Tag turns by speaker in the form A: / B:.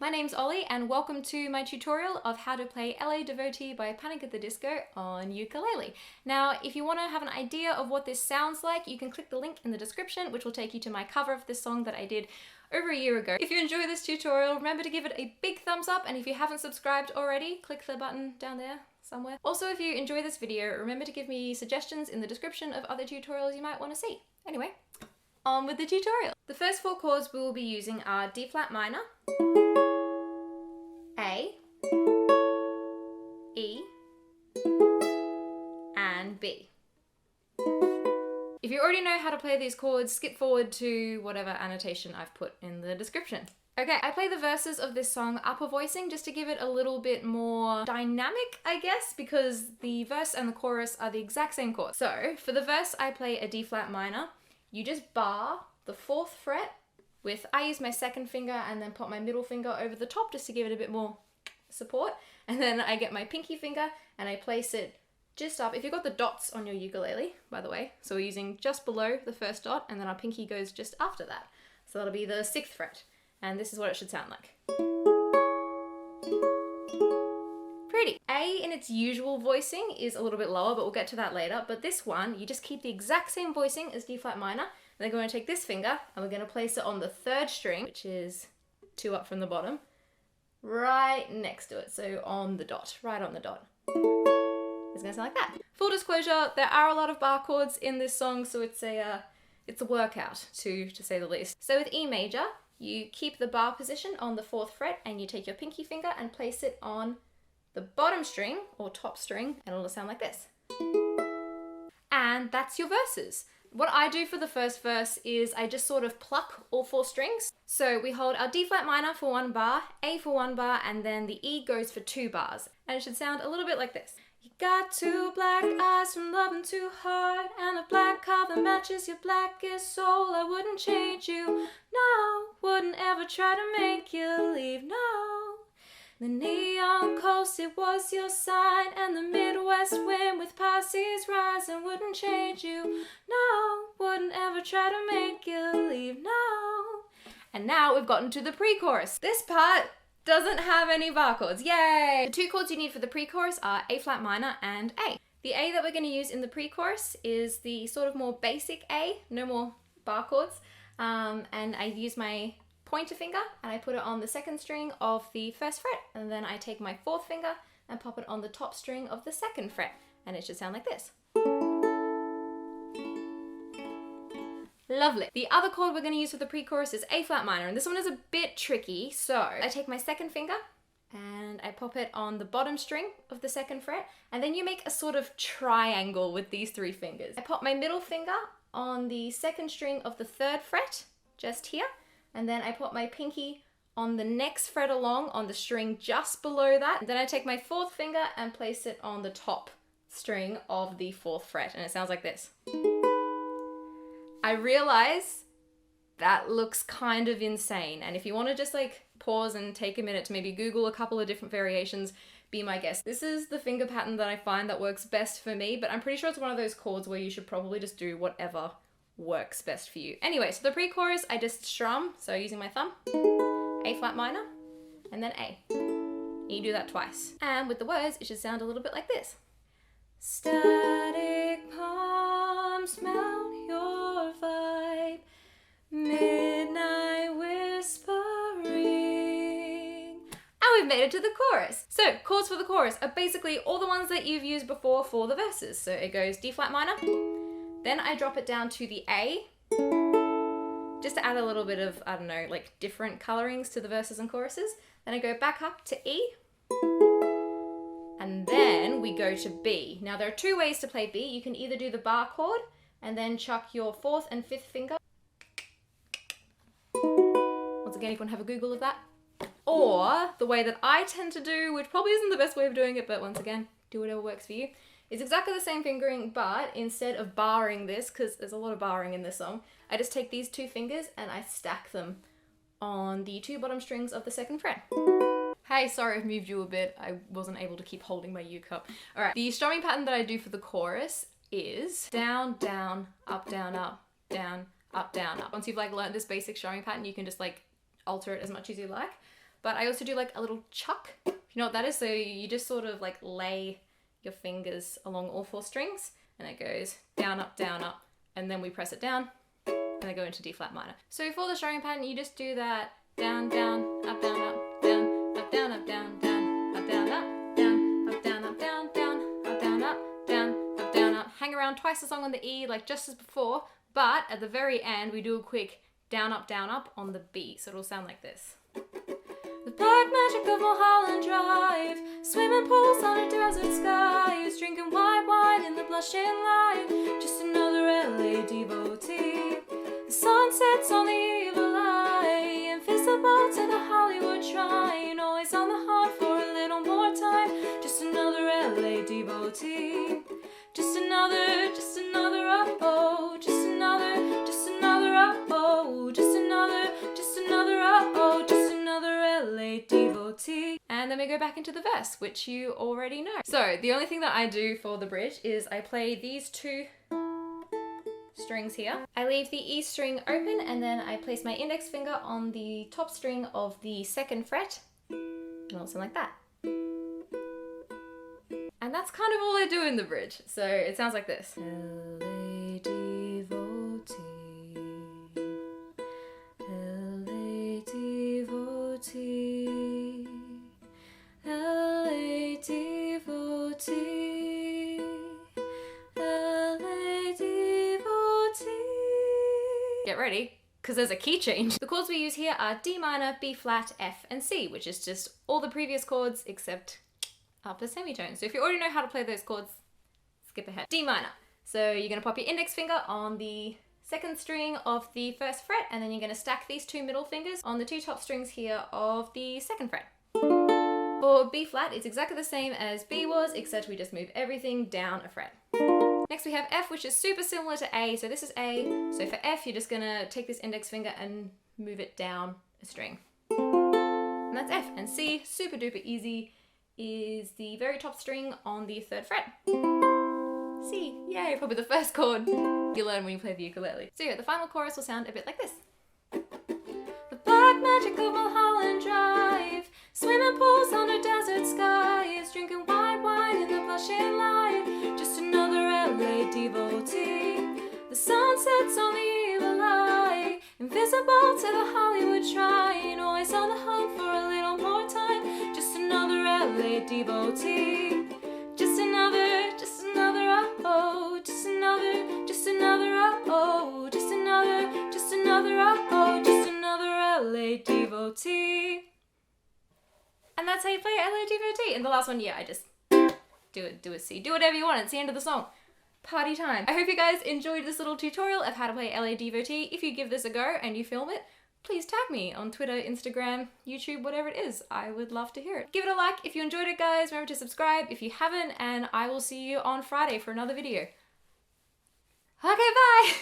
A: my name's Ollie and welcome to my tutorial of how to play LA Devotee by Panic at the Disco on ukulele. Now, if you want to have an idea of what this sounds like, you can click the link in the description, which will take you to my cover of this song that I did over a year ago. If you enjoy this tutorial, remember to give it a big thumbs up, and if you haven't subscribed already, click the button down there somewhere. Also, if you enjoy this video, remember to give me suggestions in the description of other tutorials you might want to see. Anyway, on with the tutorial. The first four chords we will be using are D flat minor, A, E, and B. If you already know how to play these chords, skip forward to whatever annotation I've put in the description. Okay, I play the verses of this song upper voicing just to give it a little bit more dynamic, I guess, because the verse and the chorus are the exact same chord. So, for the verse I play a D flat minor. You just bar the 4th fret with, I use my second finger and then put my middle finger over the top just to give it a bit more support. And then I get my pinky finger and I place it just up. If you've got the dots on your ukulele, by the way, so we're using just below the first dot and then our pinky goes just after that. So that'll be the 6th fret. And this is what it should sound like. Pretty. A in its usual voicing is a little bit lower, but we'll get to that later. But this one, you just keep the exact same voicing as D flat minor. Then we're going to take this finger and we're going to place it on the 3rd string, which is 2 up from the bottom, right next to it. So on the dot, right on the dot. It's going to sound like that. Full disclosure, there are a lot of bar chords in this song, so it's a workout to say the least. So with E major, you keep the bar position on the 4th fret and you take your pinky finger and place it on the bottom string or top string, and it'll sound like this. And that's your verses. What I do for the first verse is I just sort of pluck all 4 strings. So we hold our D flat minor for 1 bar, A for 1 bar, and then the E goes for 2 bars. And it should sound a little bit like this. You got 2 black eyes from loving too hard, and a black car that matches your blackest soul. I wouldn't change you, no, wouldn't ever try to make you leave, no. The neon coast, it was your sign, and the Midwest wind with Pisces rising wouldn't change you, no, wouldn't ever try to make you leave, no. And now we've gotten to the pre-chorus. This part doesn't have any bar chords, yay! The 2 chords you need for the pre-chorus are A flat minor and A. The A that we're going to use in the pre-chorus is the sort of more basic A, no more bar chords, and I use my pointer finger and I put it on the 2nd string of the 1st fret, and then I take my 4th finger and pop it on the top string of the 2nd fret, and it should sound like this. Lovely. The other chord we're going to use for the pre-chorus is A flat minor, and this one is a bit tricky. So I take my 2nd finger and I pop it on the bottom string of the 2nd fret, and then you make a sort of triangle with these 3 fingers. I pop my middle finger on the 2nd string of the 3rd fret, just here, and then I put my pinky on the next fret along on the string just below that. And then I take my 4th finger and place it on the top string of the 4th fret, and it sounds like this. I realize that looks kind of insane, and if you want to just like pause and take a minute to maybe Google a couple of different variations, be my guest. This is the finger pattern that I find that works best for me, but I'm pretty sure it's one of those chords where you should probably just do whatever works best for you. Anyway, so the pre-chorus, I just strum, so using my thumb, A flat minor, and then A. You do that twice. And with the words, it should sound a little bit like this. Static palms melt your vibe, midnight whispering. And we've made it to the chorus. So chords for the chorus are basically all the ones that you've used before for the verses. So it goes D flat minor, then I drop it down to the A, just to add a little bit of, I don't know, like different colorings to the verses and choruses. Then I go back up to E, and then we go to B. Now there are 2 ways to play B. You can either do the bar chord and then chuck your 4th and 5th finger. Once again, if you want to have a Google of that. Or the way that I tend to do, which probably isn't the best way of doing it, but once again, do whatever works for you, is exactly the same fingering, but instead of barring this, because there's a lot of barring in this song, I just take these 2 fingers and I stack them on the 2 bottom strings of the 2nd fret. Hey, sorry I've moved you a bit. I wasn't able to keep holding my uke up. All right, the strumming pattern that I do for the chorus is down, down, up, down, up, down, up, down, up. Once you've like learned this basic strumming pattern, you can just like alter it as much as you like. but I also do like a little chuck. You know what that is? So you just sort of like lay your fingers along all 4 strings and it goes down, up, and then we press it down and they go into D flat minor. So for the strumming pattern, you just do that down, down, up, down, up, down, up, down, up, down, down, up, down, up, down, up, down, up, down, down, up, down, up, down, up, down, up. Hang around twice as long on the E like just as before, but at the very end we do a quick down, up on the B. So it'll sound like this. The black magic of Mulholland Drive, swimming pools on a desert sky, drinking white wine in the blushing light, just another LA devotee. The sun sets on the evil eye, invisible to the Hollywood shrine, always on the hunt for a little more time, just another LA devotee. Just another, oh, just another, oh, just another, oh, just another, oh, just another LA devotee. And then we go back into the verse, which you already know. So the only thing that I do for the bridge is I play these 2 strings here. I leave the E string open and then I place my index finger on the top string of the 2nd fret. And it'll sound like that. And that's kind of all I do in the bridge. So it sounds like this. LA devotee, LA devotee, LA devotee, LA devotee. Get ready, because there's a key change. The chords we use here are D minor, B flat, F, and C, which is just all the previous chords except upper semitone. So if you already know how to play those chords, skip ahead. D minor. So you're going to pop your index finger on the 2nd string of the 1st fret, and then you're going to stack these 2 middle fingers on the 2 top strings here of the 2nd fret. For B flat, it's exactly the same as B was, except we just move everything down a fret. Next we have F, which is super similar to A. So this is A. So for F, you're just going to take this index finger and move it down a string. And that's F. And C, super duper easy, is the very top string on the 3rd fret. C, yay, probably the first chord you learn when you play the ukulele. So yeah, the final chorus will sound a bit like this. The black magic of Mulholland Drive, swimming pools on a desert sky, is drinking white wine in the blushing light, just another LA devotee. The sun sets on the evil eye, invisible to the Hollywood shrine, always on the hunt for a little more time, just another LA devotee. Just another, oh, just another, oh, just another, oh, just another LA devotee. And that's how you play LA devotee. And the last one, yeah, I just do a C. Do whatever you want, it's the end of the song. Party time. I hope you guys enjoyed this little tutorial of how to play LA devotee. If you give this a go and you film it, please tag me on Twitter, Instagram, YouTube, whatever it is. I would love to hear it. Give it a like if you enjoyed it, guys. Remember to subscribe if you haven't, and I will see you on Friday for another video. Okay, bye!